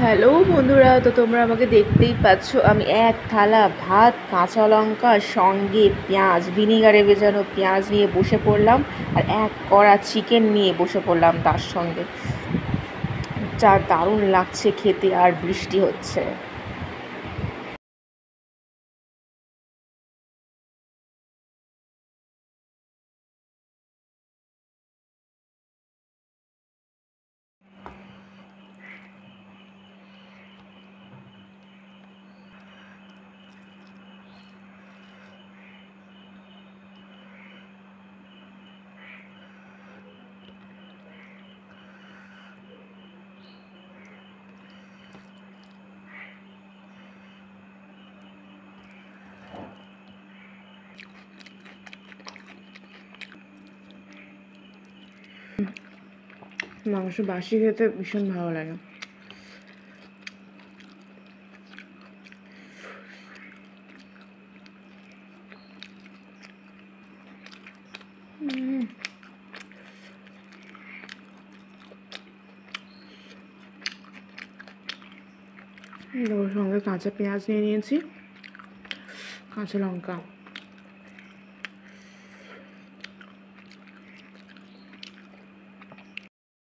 Hello বন্ধুরা, তো তোমরা আমাকে দেখতেই পাচ্ছ। আমি এক থালা ভাত, কাঁচা লঙ্কা, সঙ্গে পেঁয়াজ, ভিনিগারে ভেজানো পেঁয়াজ নিয়ে বসে পড়লাম, আর এক কড়া চিকেন নিয়ে বসে পড়লাম তার সঙ্গে। যা দারুণ লাগছে খেতে, আর বৃষ্টি হচ্ছে। মাংস বাসি খেতে ভীষণ ভালো লাগে। সঙ্গে কাঁচা পেঁয়াজ নিয়ে নিয়েছি, কাঁচা লঙ্কা।